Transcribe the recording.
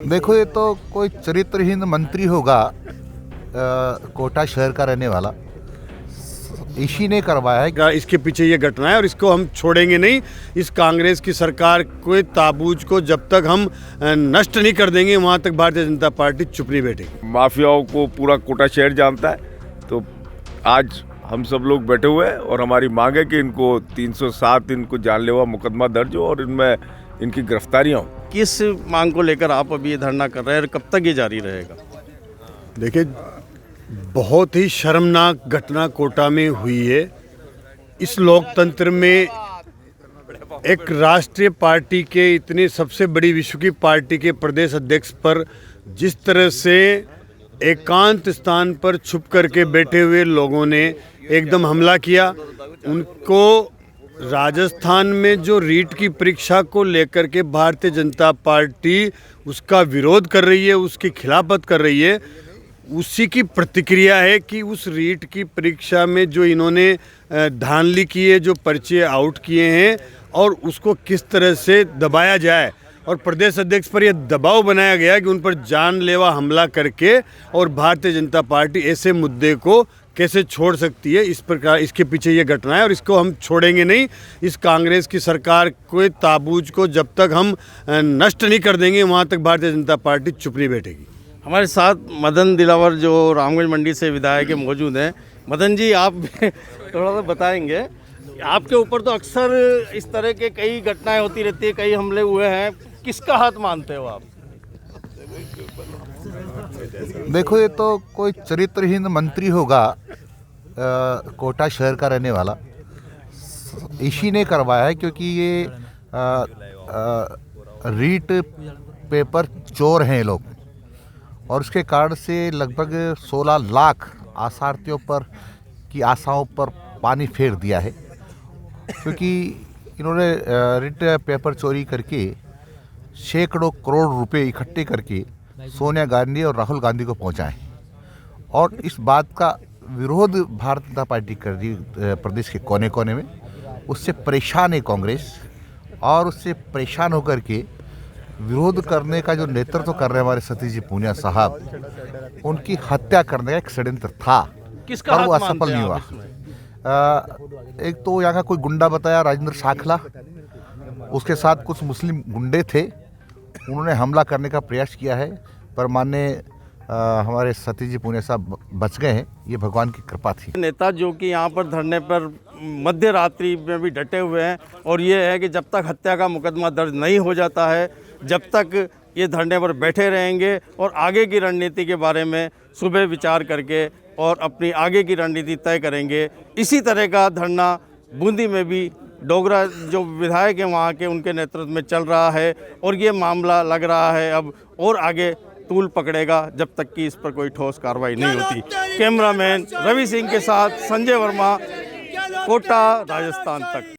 देखो, ये तो कोई चरित्रहीन मंत्री होगा, कोटा शहर का रहने वाला, इसी ने करवाया है। इसके पीछे ये घटना है और इसको हम छोड़ेंगे नहीं। इस कांग्रेस की सरकार के ताबूज को जब तक हम नष्ट नहीं कर देंगे, वहाँ तक भारतीय जनता पार्टी चुप नहीं बैठेगी। माफियाओं को पूरा कोटा शहर जानता है, तो आज हम सब लोग बैठे हुए हैं और हमारी मांग है कि इनको 307 इनको जानलेवा मुकदमा दर्ज हो और इनमें इनकी गिरफ्तारियां हो। किस मांग को लेकर आप अभी ये धरना कर रहे हैं और कब तक ये जारी रहेगा? देखिए, बहुत ही शर्मनाक घटना कोटा में हुई है। इस लोकतंत्र में एक राष्ट्रीय पार्टी के, इतनी सबसे बड़ी विश्व की पार्टी के प्रदेश अध्यक्ष पर जिस तरह से एकांत स्थान पर छुप करके बैठे हुए लोगों ने एकदम हमला किया, उनको राजस्थान में जो रीट की परीक्षा को लेकर के भारतीय जनता पार्टी उसका विरोध कर रही है, उसकी खिलाफत कर रही है, उसी की प्रतिक्रिया है कि उस रीट की परीक्षा में जो इन्होंने धांधली की है, जो पर्चे आउट किए हैं, और उसको किस तरह से दबाया जाए और प्रदेश अध्यक्ष पर यह दबाव बनाया गया कि उन पर जानलेवा हमला करके, और भारतीय जनता पार्टी ऐसे मुद्दे को कैसे छोड़ सकती है। इस प्रकार इसके पीछे ये घटना है और इसको हम छोड़ेंगे नहीं। इस कांग्रेस की सरकार के ताबूज को जब तक हम नष्ट नहीं कर देंगे, वहाँ तक भारतीय जनता पार्टी चुप नहीं बैठेगी। हमारे साथ मदन दिलावर जो रामगंज मंडी से विधायक मौजूद हैं। मदन जी, आप थोड़ा सा बताएंगे, आपके ऊपर तो अक्सर इस तरह के कई घटनाएं होती रहती है, कई हमले हुए हैं, किसका हाथ मानते हो आप? देखो, ये तो कोई चरित्रहीन मंत्री होगा, कोटा शहर का रहने वाला, इसी ने करवाया है, क्योंकि ये रीट पेपर चोर हैं लोग, और उसके कारण से लगभग 16 लाख आशार्थियों पर की आशाओं पर पानी फेर दिया है, क्योंकि इन्होंने रीट पेपर चोरी करके सैकड़ों करोड़ रुपए इकट्ठे करके सोनिया गांधी और राहुल गांधी को पहुंचाए, और इस बात का विरोध भारतीय जनता पार्टी कर रही प्रदेश के कोने कोने में। उससे परेशान है कांग्रेस, और उससे परेशान होकर के विरोध करने का जो नेतृत्व कर रहे हैं हमारे सतीश पूनिया साहब, उनकी हत्या करने का एक षड्यंत्र था, पर वो असफल नहीं हुआ। एक तो यहाँ का कोई गुंडा बताया, राजेंद्र शाखला, उसके साथ कुछ मुस्लिम गुंडे थे, उन्होंने हमला करने का प्रयास किया है, पर माननीय हमारे सतीश पूनिया साहब बच गए हैं। ये भगवान की कृपा थी। नेता जो कि यहाँ पर धरने पर मध्य रात्रि में भी डटे हुए हैं, और ये है कि जब तक हत्या का मुकदमा दर्ज नहीं हो जाता है, जब तक ये धरने पर बैठे रहेंगे और आगे की रणनीति के बारे में सुबह विचार करके और अपनी आगे की रणनीति तय करेंगे। इसी तरह का धरना बूंदी में भी डोगरा जो विधायक हैं वहाँ के, उनके नेतृत्व में चल रहा है, और ये मामला लग रहा है अब और आगे तूल पकड़ेगा जब तक कि इस पर कोई ठोस कार्रवाई नहीं होती। कैमरामैन रवि सिंह के साथ संजय वर्मा, कोटा, राजस्थान तक।